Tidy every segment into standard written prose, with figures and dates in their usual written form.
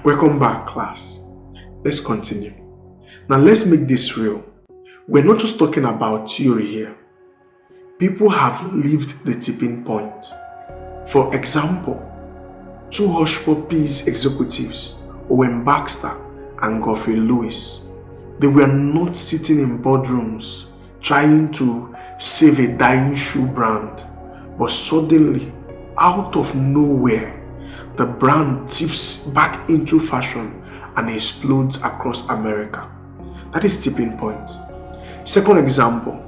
Welcome back, class. Let's continue. Now let's make this real. We're not just talking about theory here. People have lived the tipping point. For example, two hush puppies executives, Owen Baxter and Godfrey Lewis, they were not sitting in boardrooms trying to save a dying shoe brand, but suddenly, out of nowhere, the brand tips back into fashion and explodes across America. That is tipping point. Second example,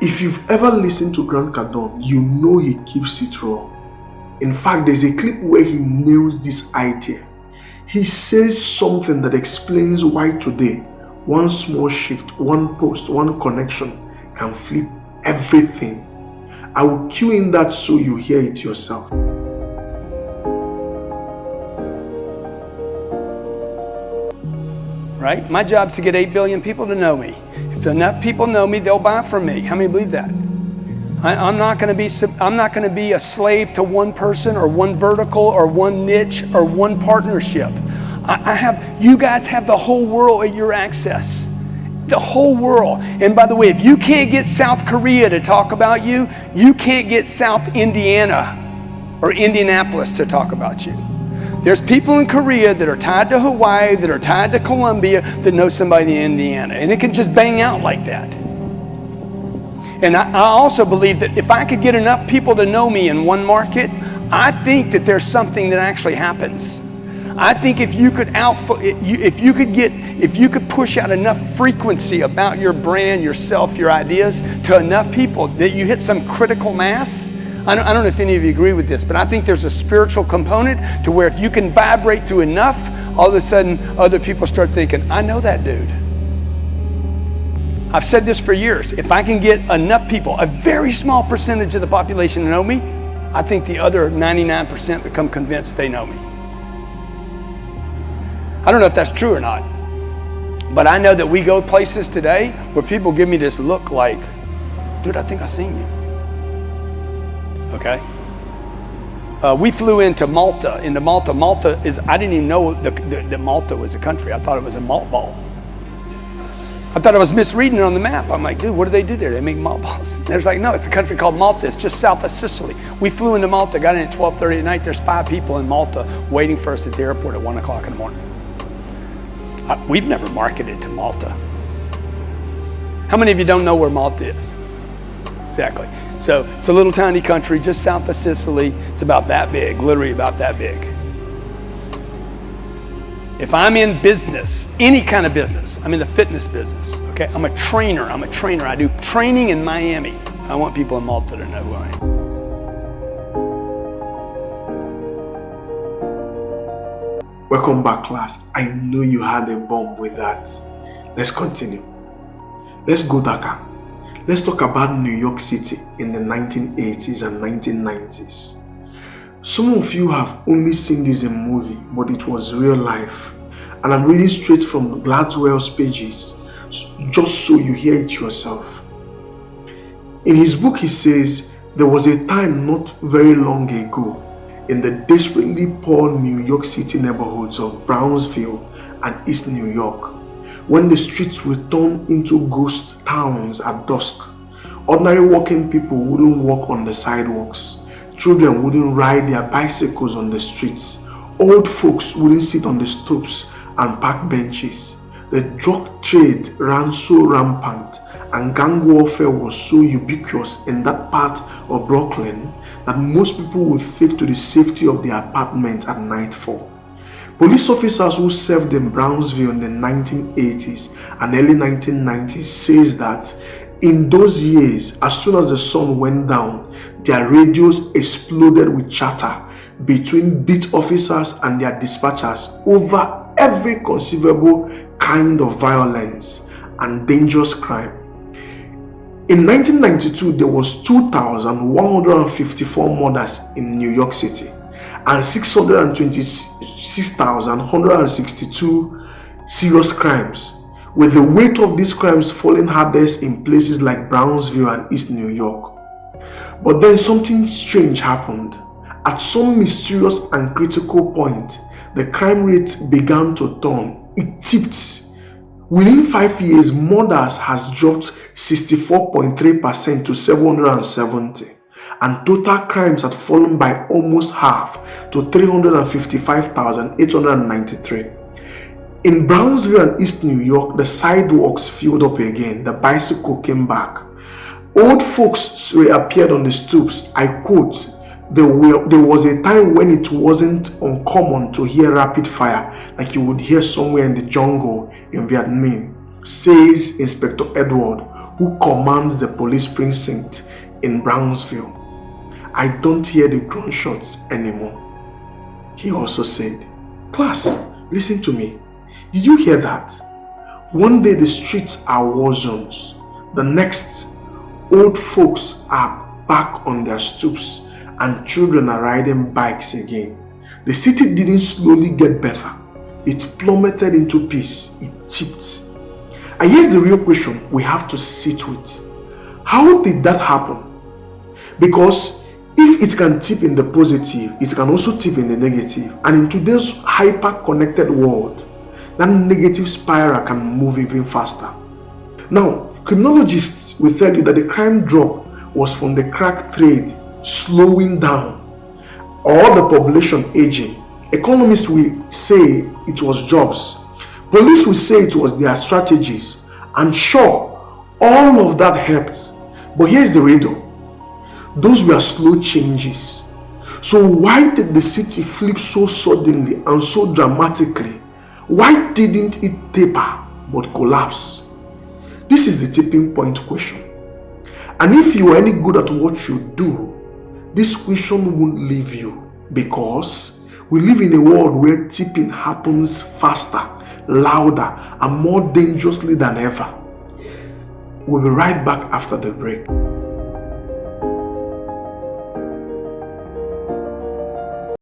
if you've ever listened to Grant Cardone, you know he keeps it raw. In fact, there's a clip where he nails this idea. He says something that explains why today, one small shift, one post, one connection can flip everything. I will cue in that so you hear it yourself. Right? My job is to get 8 billion people to know me. If enough people know me, they'll buy from me. How many believe that? I'm not going to be a slave to one person or one vertical or one niche or one partnership. You guys have the whole world at your access. The whole world. And by the way, if you can't get South Korea to talk about you, you can't get South Indiana or Indianapolis to talk about you. There's people in Korea that are tied to Hawaii, that are tied to Columbia, that know somebody in Indiana. And it can just bang out like that. And I also believe that if I could get enough people to know me in one market, I think that there's something that actually happens. I think if you could push out enough frequency about your brand, yourself, your ideas to enough people that you hit some critical mass. I don't know if any of you agree with this, but I think there's a spiritual component to where if you can vibrate through enough, all of a sudden other people start thinking, I know that dude. I've said this for years. If I can get enough people, a very small percentage of the population to know me, I think the other 99% become convinced they know me. I don't know if that's true or not, but I know that we go places today where people give me this look like, dude, I think I've seen you. Okay? We flew into Malta. Malta is, I didn't even know that Malta was a country. I thought it was a malt ball. I thought I was misreading it on the map. I'm like, dude, what do they do there? They make malt balls. There's like, no, it's a country called Malta. It's just south of Sicily. We flew into Malta, got in at 12:30 at night. There's 5 people in Malta waiting for us at the airport at 1 o'clock in the morning. We've never marketed to Malta. How many of you don't know where Malta is? Exactly. So it's a little tiny country just south of Sicily. It's about that big, literally about that big. If I'm in business, any kind of business, I'm in the fitness business, okay? I'm a trainer. I do training in Miami. I want people in Malta to know who I am. Welcome back, class. I know you had a bomb with that. Let's continue. Let's go darker. Let's talk about New York City in the 1980s and 1990s. Some of you have only seen this in movie, but it was real life. And I'm reading straight from Gladwell's pages, just so you hear it yourself. In his book, he says, there was a time not very long ago in the desperately poor New York City neighborhoods of Brownsville and East New York, when the streets were turned into ghost towns at dusk. Ordinary working people wouldn't walk on the sidewalks. Children wouldn't ride their bicycles on the streets. Old folks wouldn't sit on the stoops and park benches. The drug trade ran so rampant and gang warfare was so ubiquitous in that part of Brooklyn that most people would take to the safety of their apartment at nightfall. Police officers who served in Brownsville in the 1980s and early 1990s says that in those years, as soon as the sun went down, their radios exploded with chatter between beat officers and their dispatchers over every conceivable kind of violence and dangerous crime. In 1992, there was 2,154 murders in New York City and 626,162 serious crimes, with the weight of these crimes falling hardest in places like Brownsville and East New York. But then something strange happened. At some mysterious and critical point, the crime rate began to turn. It tipped. Within 5 years, murders has dropped 64.3% to 770, and total crimes had fallen by almost half to 355,893. In Brownsville and East New York, the sidewalks filled up again. The bicycle came back. Old folks reappeared on the stoops. I quote, there was a time when it wasn't uncommon to hear rapid fire like you would hear somewhere in the jungle in Vietnam, says Inspector Edward, who commands the police precinct in Brownsville. I don't hear the gunshots anymore. He also said, class, listen to me. Did you hear that? One day the streets are war zones. The next, old folks are back on their stoops and children are riding bikes again. The city didn't slowly get better. It plummeted into peace. It tipped. And here's the real question we have to sit with. How did that happen? Because if it can tip in the positive, it can also tip in the negative. And in today's hyper-connected world, that negative spiral can move even faster. Now, criminologists will tell you that the crime drop was from the crack trade slowing down or the population aging. Economists will say it was jobs. Police will say it was their strategies. And sure, all of that helped. But here's the riddle. Those were slow changes. So why did the city flip so suddenly and so dramatically? Why didn't it taper but collapse? This is the tipping point question. And if you are any good at what you do, this question won't leave you, because we live in a world where tipping happens faster, louder, and more dangerously than ever. We'll be right back after the break.